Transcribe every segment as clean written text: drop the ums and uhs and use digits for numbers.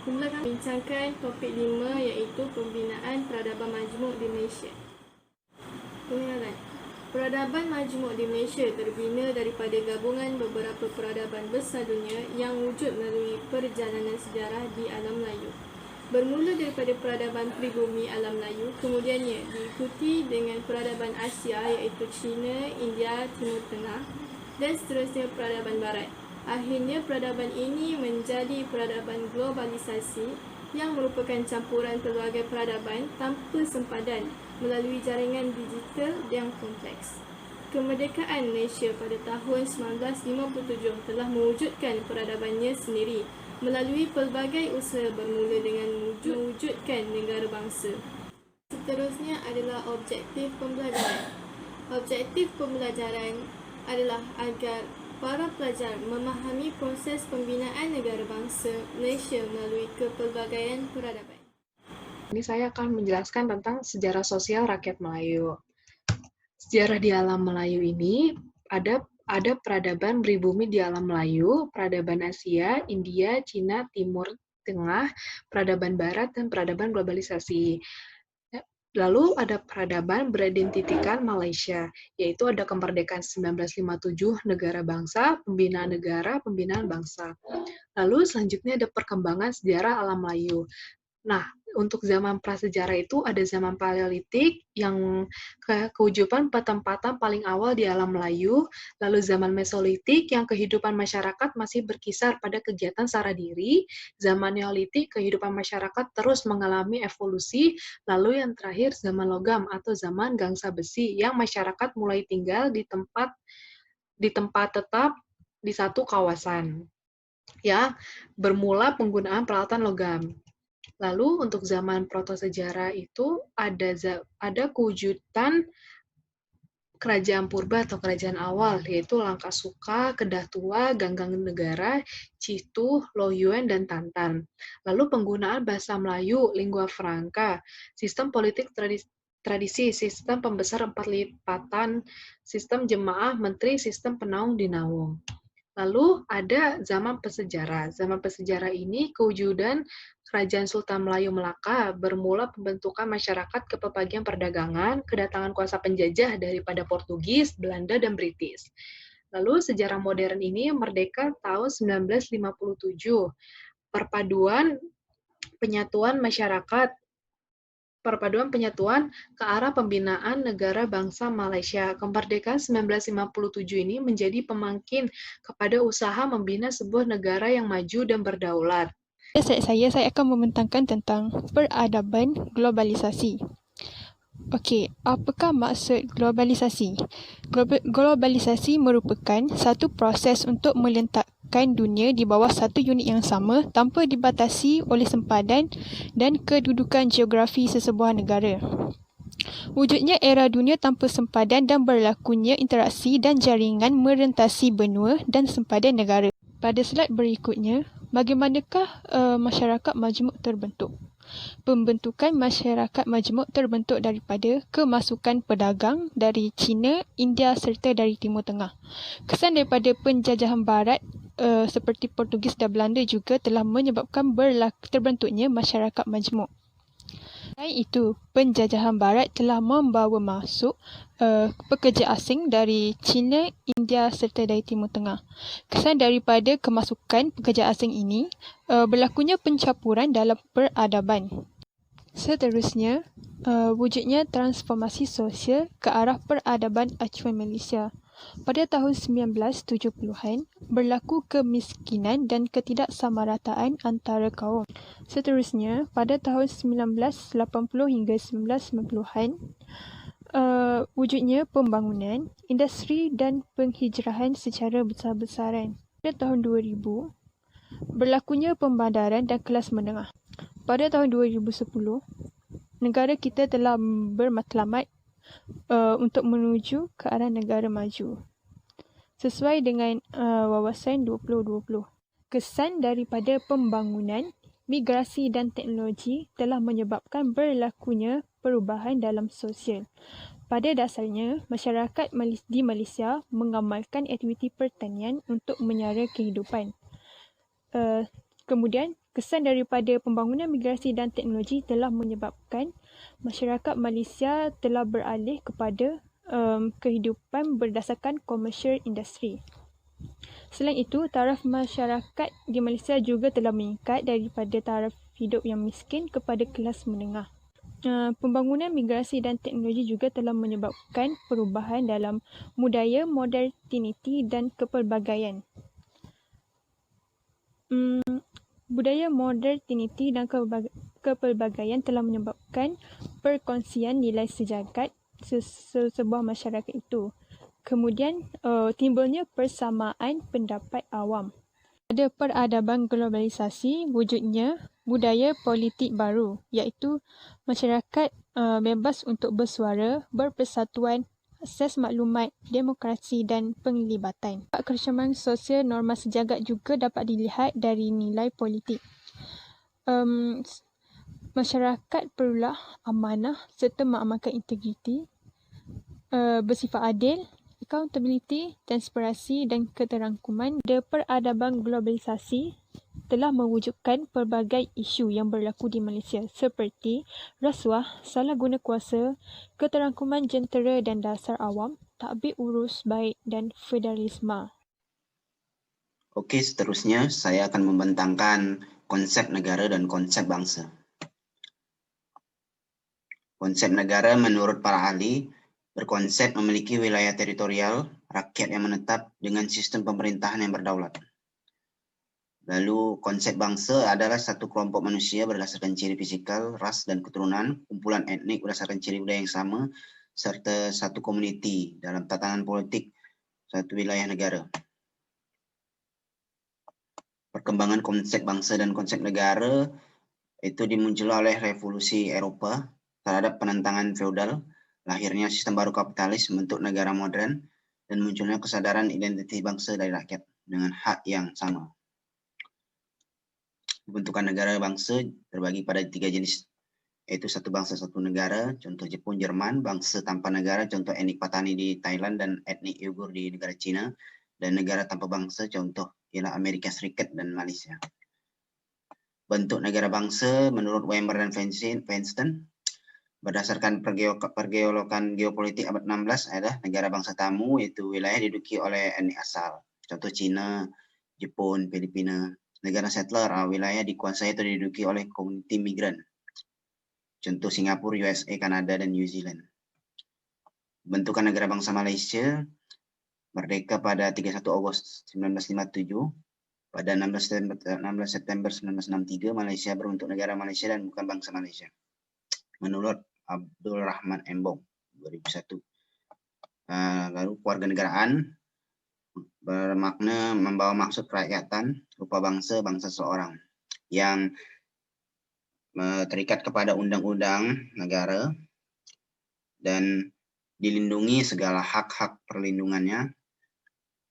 Pula kami bincangkan topik 5 iaitu pembinaan peradaban majmuk di Malaysia. Pengenalan. Peradaban majmuk di Malaysia terbina daripada gabungan beberapa peradaban besar dunia yang wujud melalui perjalanan sejarah di alam Melayu. Bermula daripada peradaban pribumi alam Melayu, kemudiannya diikuti dengan peradaban Asia iaitu China, India, Timur Tengah dan seterusnya peradaban Barat. Akhirnya peradaban ini menjadi peradaban globalisasi yang merupakan campuran pelbagai peradaban tanpa sempadan melalui jaringan digital yang kompleks. Kemerdekaan Malaysia pada tahun 1957 telah mewujudkan peradabannya sendiri melalui pelbagai usaha bermula dengan mewujudkan negara bangsa. Seterusnya adalah objektif pembelajaran. Objektif pembelajaran adalah agar para pelajar memahami proses pembinaan negara bangsa Malaysia melalui kepelbagaian peradaban. Ini saya akan menjelaskan tentang sejarah sosial rakyat Melayu. Sejarah di alam Melayu ini ada peradaban pribumi di alam Melayu, peradaban Asia, India, Cina, Timur Tengah, peradaban Barat, dan peradaban globalisasi. Lalu ada peradaban beridentitikan Malaysia, yaitu ada kemerdekaan 1957, negara bangsa, pembinaan bangsa. Lalu selanjutnya ada perkembangan sejarah alam Melayu. Nah, untuk zaman prasejarah itu ada zaman Paleolitik yang kewujudan pertempatan paling awal di alam Melayu, lalu zaman Mesolitik yang kehidupan masyarakat masih berkisar pada kegiatan secara diri, zaman Neolitik kehidupan masyarakat terus mengalami evolusi, lalu yang terakhir zaman Logam atau zaman Gangsa Besi yang masyarakat mulai tinggal di tempat tetap di satu kawasan. Ya, bermula penggunaan peralatan logam. Lalu untuk zaman protosejarah itu ada kewujudan kerajaan purba atau kerajaan awal, yaitu Langkasuka, Kedah Tua, Ganggang Negara, Citu, Loyuan, dan Tantan. Lalu penggunaan bahasa Melayu, lingua franca, sistem politik tradisi, sistem pembesar empat lipatan, sistem jemaah, menteri, sistem penaung dinawung. Lalu ada zaman pesejarah. Zaman pesejarah ini kewujudan Kerajaan Sultan Melayu Melaka, bermula pembentukan masyarakat kepelbagian perdagangan, kedatangan kuasa penjajah daripada Portugis, Belanda, dan British. Lalu sejarah modern ini merdeka tahun 1957. Perpaduan penyatuan ke arah pembinaan negara bangsa Malaysia. Kemerdekaan 1957 ini menjadi pemangkin kepada usaha membina sebuah negara yang maju dan berdaulat. Saya akan membentangkan tentang peradaban globalisasi. Okey, apakah maksud globalisasi? Globalisasi merupakan satu proses untuk meletakkan dunia di bawah satu unit yang sama tanpa dibatasi oleh sempadan dan kedudukan geografi sesebuah negara. Wujudnya era dunia tanpa sempadan dan berlakunya interaksi dan jaringan merentasi benua dan sempadan negara. Pada slide berikutnya, bagaimanakah masyarakat majmuk terbentuk? Pembentukan masyarakat majmuk terbentuk daripada kemasukan pedagang dari China, India serta dari Timur Tengah. Kesan daripada penjajahan Barat seperti Portugis dan Belanda juga telah menyebabkan terbentuknya masyarakat majmuk. Selain itu, penjajahan Barat telah membawa masuk pekerja asing dari China, India serta dari Timur Tengah. Kesan daripada kemasukan pekerja asing ini berlakunya pencampuran dalam peradaban. Seterusnya, wujudnya transformasi sosial ke arah peradaban acuan Malaysia. Pada tahun 1970-an, berlaku kemiskinan dan ketidaksamarataan antara kaum. Seterusnya, pada tahun 1980 hingga 1990-an, wujudnya pembangunan, industri dan penghijrahan secara besar-besaran. Pada tahun 2000, berlakunya pembandaran dan kelas menengah. Pada tahun 2010, negara kita telah bermatlamat untuk menuju ke arah negara maju sesuai dengan wawasan 2020. Kesan daripada pembangunan, migrasi dan teknologi telah menyebabkan berlakunya perubahan dalam sosial. Pada dasarnya, masyarakat di Malaysia mengamalkan aktiviti pertanian untuk menyara kehidupan. Kemudian, kesan daripada pembangunan migrasi dan teknologi telah menyebabkan masyarakat Malaysia telah beralih kepada kehidupan berdasarkan komersial industri. Selain itu, taraf masyarakat di Malaysia juga telah meningkat daripada taraf hidup yang miskin kepada kelas menengah. Pembangunan migrasi dan teknologi juga telah menyebabkan perubahan dalam budaya, moderniti dan kepelbagaian. Budaya moderniti dan kepelbagaian telah menyebabkan perkongsian nilai sejagat sebuah masyarakat itu. Kemudian timbulnya persamaan pendapat awam. Pada peradaban globalisasi, wujudnya budaya politik baru, iaitu masyarakat bebas untuk bersuara, berpersatuan, akses maklumat, demokrasi dan penglibatan. Keragaman sosial norma sejagat juga dapat dilihat dari nilai politik. Masyarakat perlulah amanah serta mengamalkan integriti, bersifat adil, accountability, transparansi dan keterangkuman. Peradaban globalisasi telah mewujudkan pelbagai isu yang berlaku di Malaysia seperti rasuah, salah guna kuasa, keterangkuman jentera dan dasar awam, tadbir urus baik dan federalisme. Oke, seterusnya saya akan membentangkan konsep negara dan konsep bangsa. Konsep negara menurut para ahli berkonsep memiliki wilayah teritorial, rakyat yang menetap dengan sistem pemerintahan yang berdaulat. Lalu konsep bangsa adalah satu kelompok manusia berdasarkan ciri fisikal, ras dan keturunan, kumpulan etnik berdasarkan ciri budaya yang sama, serta satu komuniti dalam tatanan politik satu wilayah negara. Perkembangan konsep bangsa dan konsep negara itu dimunculkan oleh revolusi Eropa terhadap penentangan feodal, lahirnya sistem baru kapitalis membentuk negara modern, dan munculnya kesadaran identitas bangsa dari rakyat dengan hak yang sama. Pembentukan negara bangsa terbagi pada 3 jenis, yaitu satu bangsa satu negara, contoh Jepun, Jerman, bangsa tanpa negara, contoh etnik Patani di Thailand dan etnik Uyghur di negara Cina, dan negara tanpa bangsa, contoh ialah Amerika Serikat dan Malaysia. Bentuk negara bangsa menurut Wimber dan Feinstein berdasarkan pergeolokan geopolitik abad 16 adalah negara bangsa tamu, yaitu wilayah diduduki oleh etnik asal, contoh Cina, Jepun, Filipina. Negara settler, wilayah dikuasai atau diduduki oleh komuniti migran, contoh Singapura, USA, Kanada, dan New Zealand. Bentukan negara bangsa Malaysia merdeka pada 31 Ogos 1957. Pada 16 September 1963, Malaysia berbentuk negara Malaysia dan bukan bangsa Malaysia, menurut Abdul Rahman Embong 2001. Lalu kewarganegaraan bermakna membawa maksud kerakyatan rupa bangsa seseorang yang terikat kepada undang-undang negara dan dilindungi segala hak-hak perlindungannya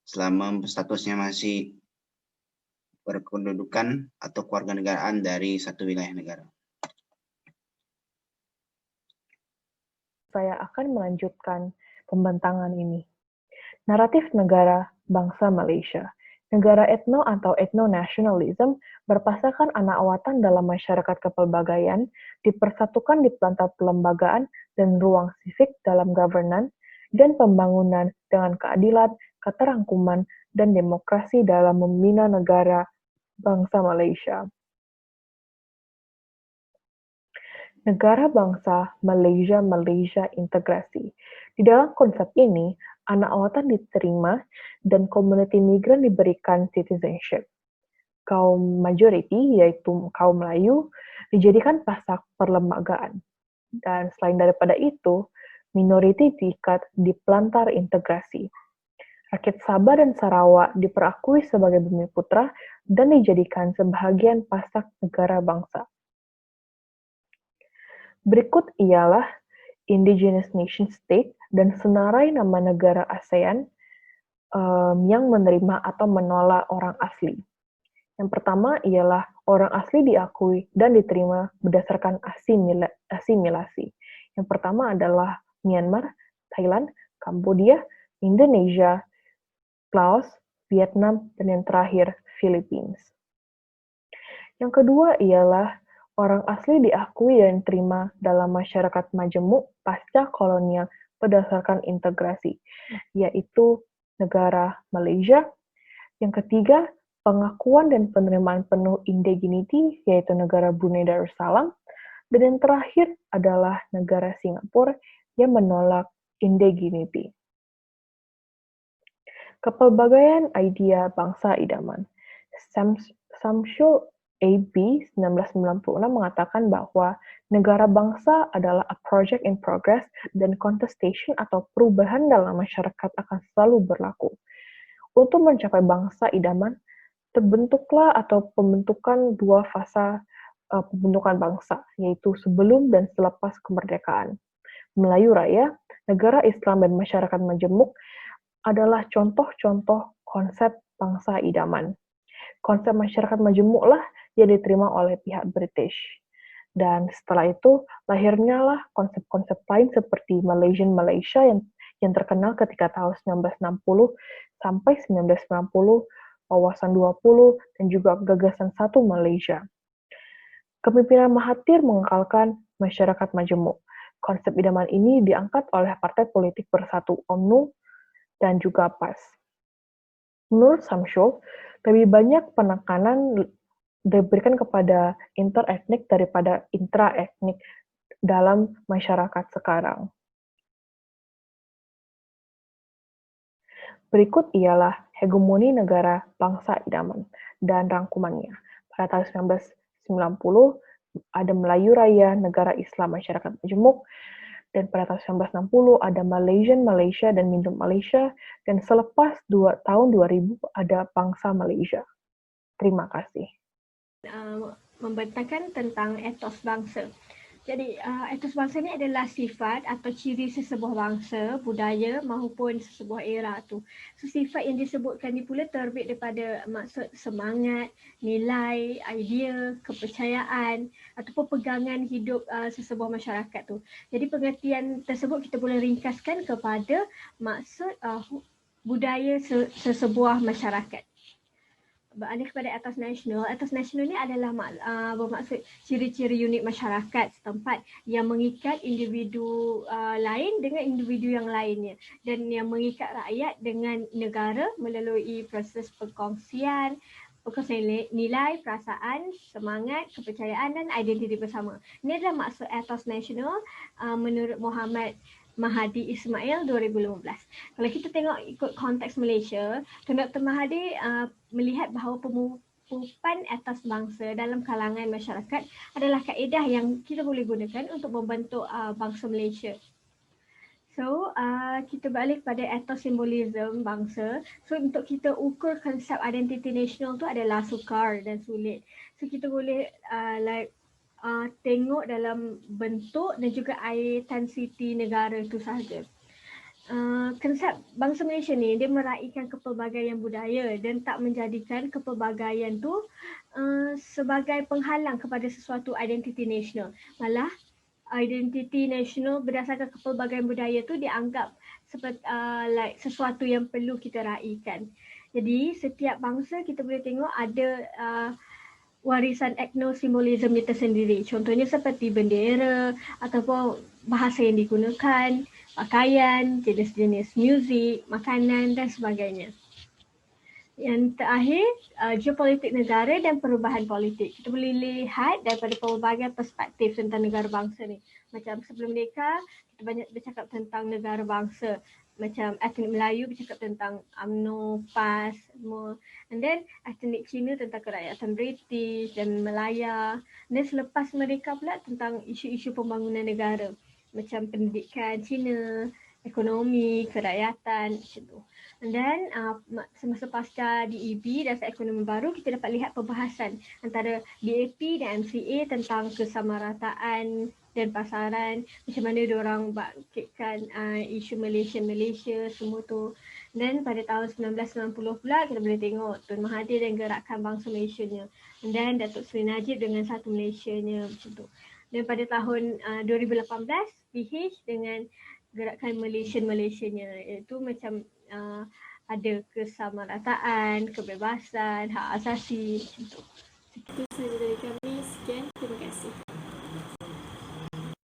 selama statusnya masih berkedudukan atau kewarganegaraan dari satu wilayah negara. Saya akan melanjutkan pembentangan ini. Naratif negara bangsa Malaysia. Negara etno atau ethno-nationalism berpasarkan anak awatan dalam masyarakat kepelbagaian, dipersatukan di planta pelembagaan dan ruang sivik dalam governance dan pembangunan dengan keadilan, keterangkuman, dan demokrasi dalam membina negara bangsa Malaysia. Negara bangsa Malaysia integrasi. Di dalam konsep ini, anak awatan diterima dan komuniti migran diberikan citizenship. Kaum majoriti, yaitu kaum Melayu, dijadikan pasak perlembagaan. Dan selain daripada itu, minoriti diikat di pelantar integrasi. Rakyat Sabah dan Sarawak diperakui sebagai bumi putra dan dijadikan sebahagian pasak negara bangsa. Berikut ialah Indigenous Nation State dan senarai nama negara ASEAN yang menerima atau menolak orang asli. Yang pertama ialah orang asli diakui dan diterima berdasarkan asimilasi. Yang pertama adalah Myanmar, Thailand, Kambodia, Indonesia, Laos, Vietnam, dan yang terakhir Philippines. Yang kedua ialah orang asli diakui dan diterima dalam masyarakat majemuk pasca kolonial berdasarkan integrasi, yaitu negara Malaysia. Yang ketiga, pengakuan dan penerimaan penuh indigeneity, yaitu negara Brunei Darussalam. Dan yang terakhir adalah negara Singapura yang menolak indigeneity. Kepelbagaian idea bangsa idaman. Samsul AB 1996 mengatakan bahwa negara bangsa adalah a project in progress dan contestation atau perubahan dalam masyarakat akan selalu berlaku. Untuk mencapai bangsa idaman, terbentuklah atau pembentukan dua fasa pembentukan bangsa, yaitu sebelum dan selepas kemerdekaan. Melayu Raya, negara Islam dan masyarakat majemuk adalah contoh-contoh konsep bangsa idaman. Konsep masyarakat majemuklah yang diterima oleh pihak British. Dan setelah itu, lahirnya lah konsep-konsep lain seperti Malaysian Malaysia yang terkenal ketika tahun 1960 sampai 1990, wawasan 20, dan juga gagasan satu Malaysia. Kepemimpinan Mahathir mengekalkan masyarakat majemuk. Konsep idaman ini diangkat oleh Partai Politik Bersatu UMNO dan juga PAS. Menurut Samsul, lebih banyak penekanan diberikan kepada interetnik daripada intraetnik dalam masyarakat sekarang. Berikut ialah hegemoni negara bangsa idaman dan rangkumannya. Pada tahun 1990, ada Melayu Raya, negara Islam masyarakat majemuk, dan pada tahun 1960 ada Malaysian Malaysia dan Mindum Malaysia, dan selepas tahun 2000 ada bangsa Malaysia. Terima kasih. Membentangkan tentang etos bangsa. Jadi, etos bangsa ni adalah sifat atau ciri sesebuah bangsa, budaya maupun sesebuah era tu. So, sifat yang disebutkan ni pula terbit daripada maksud semangat, nilai, idea, kepercayaan ataupun pegangan hidup sesebuah masyarakat tu. Jadi, pengertian tersebut kita boleh ringkaskan kepada maksud budaya sesebuah masyarakat. Beralih kepada etos nasional. Etos nasional ni adalah bermaksud ciri-ciri unik masyarakat setempat yang mengikat individu lain dengan individu yang lainnya dan yang mengikat rakyat dengan negara melalui proses perkongsian nilai, perasaan, semangat, kepercayaan dan identiti bersama. Ini adalah maksud etos nasional menurut Muhammad Mahadi Ismail 2015. Kalau kita tengok ikut konteks Malaysia, Tun Dr. Mahathir melihat bahawa pemupuan etos bangsa dalam kalangan masyarakat adalah kaedah yang kita boleh gunakan untuk membentuk bangsa Malaysia. So, kita balik pada etos simbolism bangsa. So, untuk kita ukur konsep identiti nasional tu adalah sukar dan sulit. So, kita boleh tengok dalam bentuk dan juga intensiti negara itu sahaja. Konsep bangsa Malaysia ni dia meraihkan kepelbagaian budaya dan tak menjadikan kepelbagaian tu sebagai penghalang kepada sesuatu identiti nasional. Malah identiti nasional berdasarkan kepelbagaian budaya tu dianggap seperti sesuatu yang perlu kita raihkan. Jadi setiap bangsa kita boleh tengok ada warisan etnosimbolism dia tersendiri. Contohnya seperti bendera ataupun bahasa yang digunakan, pakaian, jenis-jenis muzik, makanan dan sebagainya. Yang terakhir, geopolitik negara dan perubahan politik. Kita boleh lihat daripada pelbagai perspektif tentang negara bangsa ni. Macam sebelum mereka, kita banyak bercakap tentang negara bangsa. Macam etnik Melayu bercakap tentang UMNO, PAS, semua. And then etnik Cina tentang kerakyatan British dan Malaya. Dan selepas mereka pula tentang isu-isu pembangunan negara. Macam pendidikan Cina, ekonomi, kerakyatan, macam tu. And then semasa pasca DEB, Dasar Ekonomi Baru, kita dapat lihat perbahasan antara DAP dan MCA tentang kesamarataan dan pasaran, macam mana diorang bangkitkan isu Malaysia semua tu. Dan pada tahun 1990 pula kita boleh tengok Tun Mahathir dan gerakan bangsa Malaysianya. Dan Datuk Seri Najib dengan satu Malaysianya macam tu. Dan pada tahun 2018 PH dengan gerakan Malaysianya, iaitu macam ada kesamarataan, kebebasan, hak asasi macam tu. Itu sahaja dari kami.